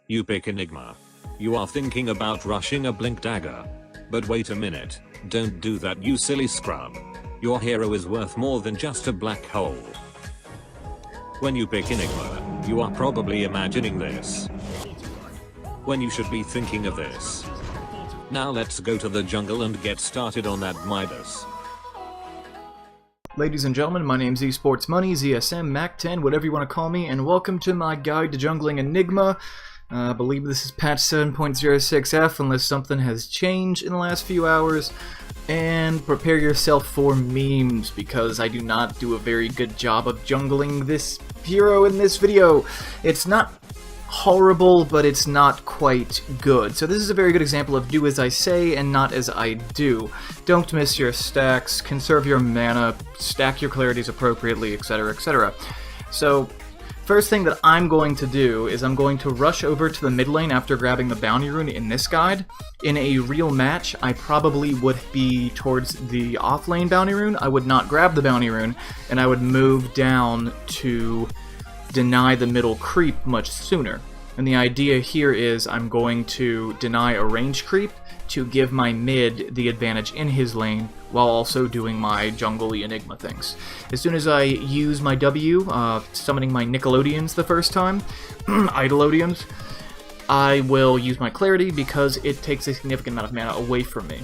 You pick Enigma. You are thinking about rushing a blink dagger. But wait a minute, don't do that, you silly scrub. Your hero is worth more than just a black hole. When you pick Enigma, you are probably imagining this, when you should be thinking of this. Now let's go to the jungle and get started on that Midas. Ladies and gentlemen, my name's eSports Money, ZSM, Mac10, whatever you want to call me, and welcome to my guide to jungling Enigma. I believe this is patch 7.06F, unless something has changed in the last few hours. And prepare yourself for memes, because I do not do a very good job of jungling this hero in this video. It's not horrible, but it's not quite good. So this is a very good example of do as I say and not as I do. Don't miss your stacks, conserve your mana, stack your clarities appropriately, etc, etc. So first thing that I'm going to do is I'm going to rush over to the mid lane after grabbing the bounty rune in this guide. In a real match, I probably would be towards the off lane bounty rune. I would not grab the bounty rune, and I would move down to deny the middle creep much sooner. And the idea here is I'm going to deny a range creep to give my mid the advantage in his lane while also doing my jungly Enigma things. As soon as I use my W, summoning my Nickelodeons the first time, Idolodians, I will use my clarity because it takes a significant amount of mana away from me.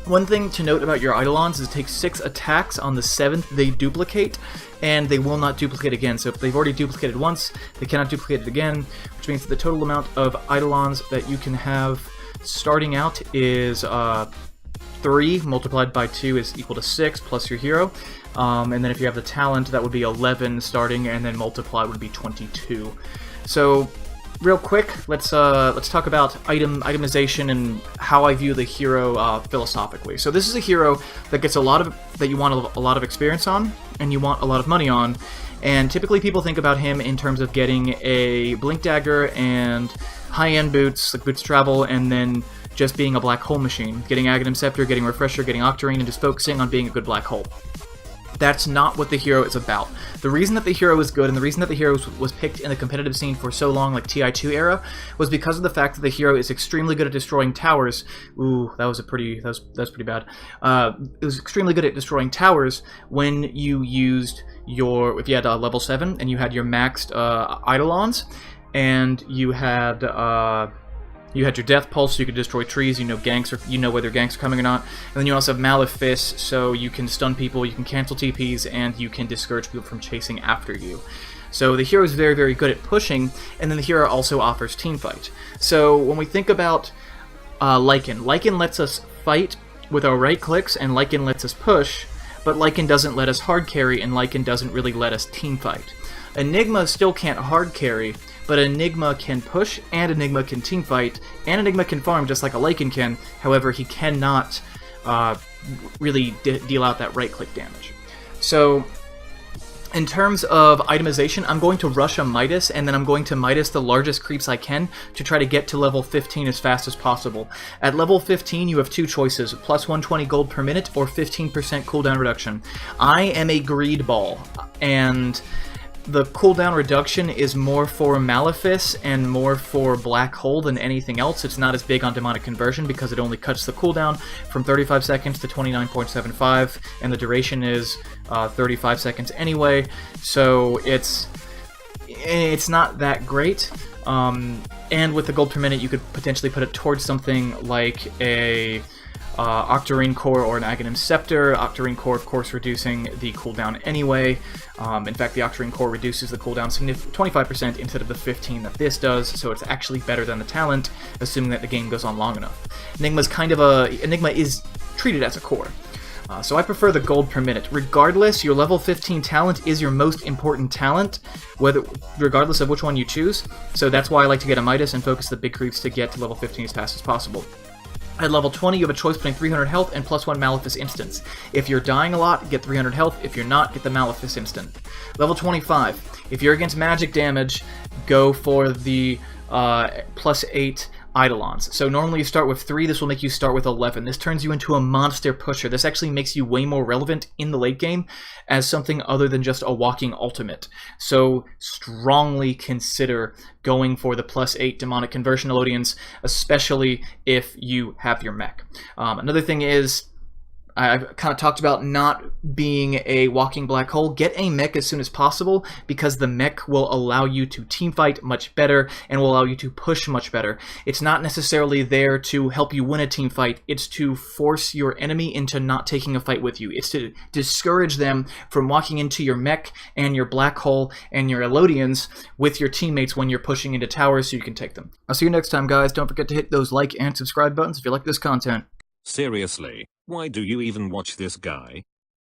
One thing to note about your Eidolons is it takes 6 attacks. On the 7th they duplicate, and they will not duplicate again. So if they've already duplicated once, they cannot duplicate it again, which means that the total amount of Eidolons that you can have starting out is 3 multiplied by 2 is equal to 6 plus your hero. And then if you have the talent, that would be 11 starting, and then multiply would be 22. So real quick, let's talk about itemization and how I view the hero philosophically. So this is a hero that gets that you want a lot of experience on, and you want a lot of money on. And typically people think about him in terms of getting a blink dagger and high-end boots, like boots travel, and then just being a black hole machine, getting Aghanim Scepter, getting Refresher, getting Octarine, and just focusing on being a good black hole. That's not what the hero is about. The reason that the hero is good, and the reason that the hero was picked in the competitive scene for so long, like TI2 era, was because of the fact that the hero is extremely good at destroying towers. Ooh, that was pretty bad. It was extremely good at destroying towers when you used if you had level 7 and you had your maxed Eidolons, and you had your Death Pulse, so you could destroy trees, you know whether ganks are coming or not. And then you also have Malefice, so you can stun people, you can cancel TPs, and you can discourage people from chasing after you. So the hero is very, very good at pushing, and then the hero also offers teamfight. So when we think about Lycan lets us fight with our right clicks, and Lycan lets us push, but Lycan doesn't let us hard carry, and Lycan doesn't really let us teamfight. Enigma still can't hard carry, but Enigma can push, and Enigma can teamfight, and Enigma can farm just like a Lycan can. However, he cannot really deal out that right-click damage. So in terms of itemization, I'm going to rush a Midas, and then I'm going to Midas the largest creeps I can to try to get to level 15 as fast as possible. At level 15, you have 2 choices, plus 120 gold per minute or 15% cooldown reduction. I am a greed ball, and the cooldown reduction is more for Malefice and more for Black Hole than anything else. It's not as big on Demonic Conversion because it only cuts the cooldown from 35 seconds to 29.75, and the duration is 35 seconds anyway, so it's not that great. And with the gold per minute, you could potentially put it towards something like a Octarine Core or an Aghanim Scepter. Octarine Core, of course, reducing the cooldown anyway. In fact, the Octarine Core reduces the cooldown 25% instead of the 15 that this does, so it's actually better than the talent, assuming that the game goes on long enough. Enigma is treated as a core. So I prefer the gold per minute. Regardless, your level 15 talent is your most important talent, regardless of which one you choose. So that's why I like to get a Midas and focus the big creeps to get to level 15 as fast as possible. At level 20, you have a choice between 300 health and plus 1 Malefice instant. If you're dying a lot, get 300 health. If you're not, get the Malefice instant. Level 25, if you're against magic damage, go for the plus 8 Eidolons. So normally you start with 3, this will make you start with 11. This turns you into a monster pusher. This actually makes you way more relevant in the late game as something other than just a walking ultimate. So strongly consider going for the +8 demonic conversion Elodians, especially if you have your mech. Another thing is, I've kind of talked about not being a walking black hole. Get a mech as soon as possible, because the mech will allow you to teamfight much better and will allow you to push much better. It's not necessarily there to help you win a team fight. It's to force your enemy into not taking a fight with you. It's to discourage them from walking into your mech and your black hole and your Elodians with your teammates when you're pushing into towers so you can take them. I'll see you next time, guys. Don't forget to hit those like and subscribe buttons if you like this content. Seriously, why do you even watch this guy?